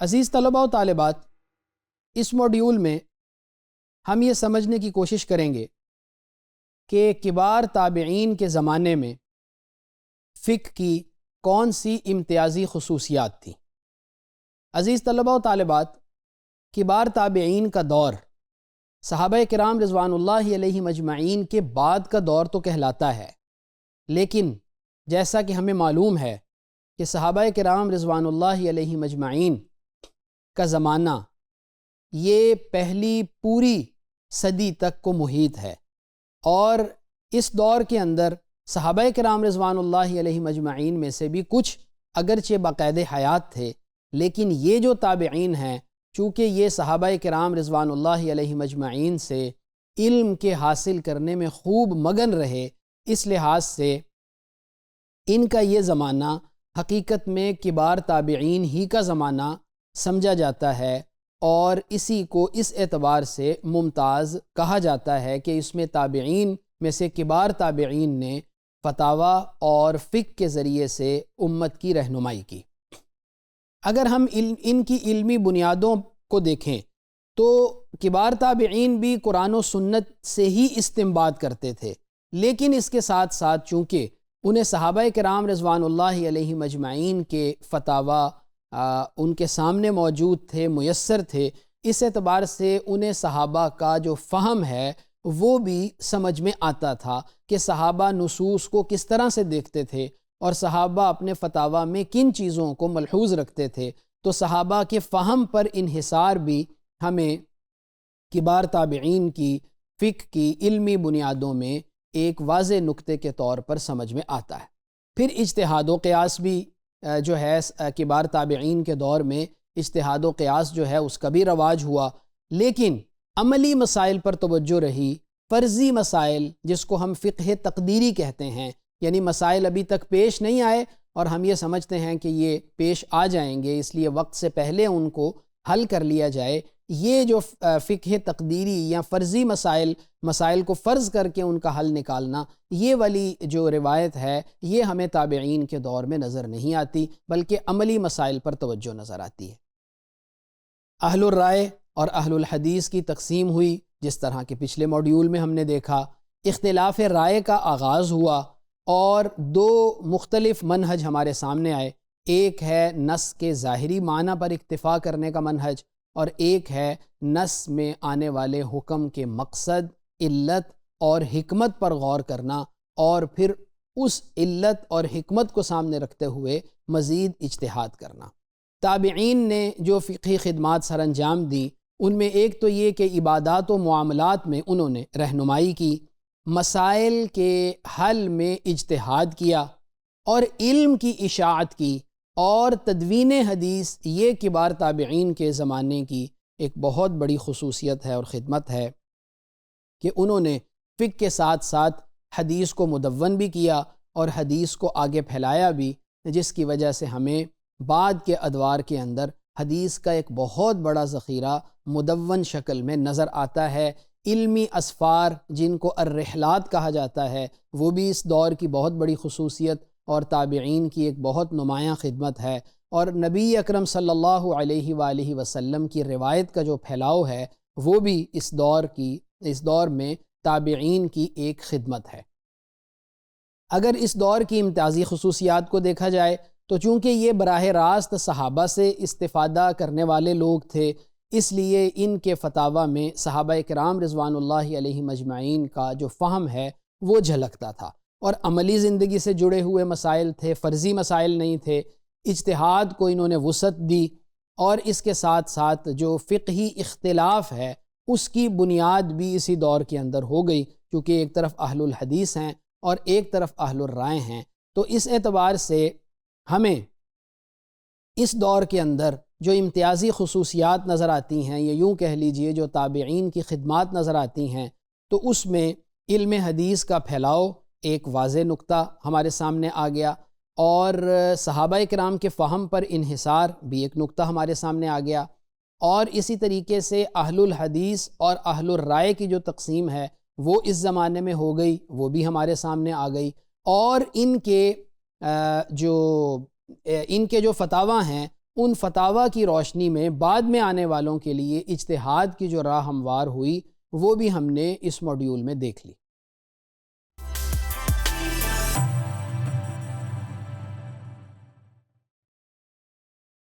عزیز طلباء و طالبات، اس موڈیول میں ہم یہ سمجھنے کی کوشش کریں گے کہ کبار تابعین کے زمانے میں فقہ کی کون سی امتیازی خصوصیات تھیں۔ عزیز طلباء و طالبات، کبار تابعین کا دور صحابہ کرام رضوان اللہ علیہم اجمعین کے بعد کا دور تو کہلاتا ہے، لیکن جیسا کہ ہمیں معلوم ہے کہ صحابہ کرام رضوان اللہ علیہم اجمعین کا زمانہ یہ پہلی پوری صدی تک کو محیط ہے، اور اس دور کے اندر صحابہ کرام رضوان اللہ علیہم اجمعین میں سے بھی کچھ اگرچہ باقاعدہ حیات تھے، لیکن یہ جو تابعین ہیں، چونکہ یہ صحابہ کرام رضوان اللہ علیہم اجمعین سے علم کے حاصل کرنے میں خوب مگن رہے، اس لحاظ سے ان کا یہ زمانہ حقیقت میں کبار تابعین ہی کا زمانہ سمجھا جاتا ہے، اور اسی کو اس اعتبار سے ممتاز کہا جاتا ہے کہ اس میں تابعین میں سے کبار تابعین نے فتاوی اور فقہ کے ذریعے سے امت کی رہنمائی کی۔ اگر ہم ان کی علمی بنیادوں کو دیکھیں تو کبار تابعین بھی قرآن و سنت سے ہی استنباط کرتے تھے، لیکن اس کے ساتھ ساتھ چونکہ انہیں صحابہ کرام رضوان اللہ علیہم اجمعین کے فتاوی ان کے سامنے موجود تھے، میسر تھے، اس اعتبار سے انہیں صحابہ کا جو فہم ہے وہ بھی سمجھ میں آتا تھا کہ صحابہ نصوص کو کس طرح سے دیکھتے تھے اور صحابہ اپنے فتاوی میں کن چیزوں کو ملحوظ رکھتے تھے۔ تو صحابہ کے فہم پر انحصار بھی ہمیں کبار تابعین کی فقہ کی علمی بنیادوں میں ایک واضح نقطے کے طور پر سمجھ میں آتا ہے۔ پھر اجتہاد و قیاس بھی جو ہے کبار تابعین کے دور میں اجتہاد و قیاس جو ہے اس کا بھی رواج ہوا، لیکن عملی مسائل پر توجہ رہی۔ فرضی مسائل جس کو ہم فقہ تقدیری کہتے ہیں، یعنی مسائل ابھی تک پیش نہیں آئے اور ہم یہ سمجھتے ہیں کہ یہ پیش آ جائیں گے، اس لیے وقت سے پہلے ان کو حل کر لیا جائے، یہ جو فقہ تقدیری یا فرضی مسائل کو فرض کر کے ان کا حل نکالنا، یہ والی جو روایت ہے یہ ہمیں تابعین کے دور میں نظر نہیں آتی، بلکہ عملی مسائل پر توجہ نظر آتی ہے۔ اہل الرائے اور اہل الحدیث کی تقسیم ہوئی، جس طرح کہ پچھلے موڈیول میں ہم نے دیکھا۔ اختلاف رائے کا آغاز ہوا اور دو مختلف منہج ہمارے سامنے آئے، ایک ہے نص کے ظاہری معنی پر اکتفا کرنے کا منہج، اور ایک ہے نص میں آنے والے حکم کے مقصد، علت اور حکمت پر غور کرنا، اور پھر اس علت اور حکمت کو سامنے رکھتے ہوئے مزید اجتہاد کرنا۔ تابعین نے جو فقہی خدمات سر انجام دیں، ان میں ایک تو یہ کہ عبادات و معاملات میں انہوں نے رہنمائی کی، مسائل کے حل میں اجتہاد کیا، اور علم کی اشاعت کی، اور تدوین حدیث یہ کبار تابعین کے زمانے کی ایک بہت بڑی خصوصیت ہے اور خدمت ہے کہ انہوں نے فقہ کے ساتھ ساتھ حدیث کو مدون بھی کیا اور حدیث کو آگے پھیلایا بھی، جس کی وجہ سے ہمیں بعد کے ادوار کے اندر حدیث کا ایک بہت بڑا ذخیرہ مدون شکل میں نظر آتا ہے۔ علمی اسفار جن کو الرحلات کہا جاتا ہے، وہ بھی اس دور کی بہت بڑی خصوصیت اور تابعین کی ایک بہت نمایاں خدمت ہے، اور نبی اکرم صلی اللہ علیہ وآلہ وسلم کی روایت کا جو پھیلاؤ ہے وہ بھی اس دور میں تابعین کی ایک خدمت ہے۔ اگر اس دور کی امتیازی خصوصیات کو دیکھا جائے تو چونکہ یہ براہ راست صحابہ سے استفادہ کرنے والے لوگ تھے، اس لیے ان کے فتاوی میں صحابہ کرام رضوان اللہ علیہم اجمعین کا جو فہم ہے وہ جھلکتا تھا، اور عملی زندگی سے جڑے ہوئے مسائل تھے، فرضی مسائل نہیں تھے۔ اجتہاد کو انہوں نے وسعت دی، اور اس کے ساتھ ساتھ جو فقہی اختلاف ہے اس کی بنیاد بھی اسی دور کے اندر ہو گئی، کیونکہ ایک طرف اہل الحدیث ہیں اور ایک طرف اہل الرائے ہیں۔ تو اس اعتبار سے ہمیں اس دور کے اندر جو امتیازی خصوصیات نظر آتی ہیں، یہ یوں کہہ لیجئے جو تابعین کی خدمات نظر آتی ہیں، تو اس میں علم حدیث کا پھیلاؤ ایک واضح نقطہ ہمارے سامنے آ گیا، اور صحابہ کرام کے فہم پر انحصار بھی ایک نقطہ ہمارے سامنے آ گیا، اور اسی طریقے سے اہل الحدیث اور اہل الرائے کی جو تقسیم ہے وہ اس زمانے میں ہو گئی، وہ بھی ہمارے سامنے آ گئی، اور ان کے جو فتاوی ہیں ان فتاویٰ کی روشنی میں بعد میں آنے والوں کے لیے اجتہاد کی جو راہ ہموار ہوئی وہ بھی ہم نے اس ماڈیول میں دیکھ لی۔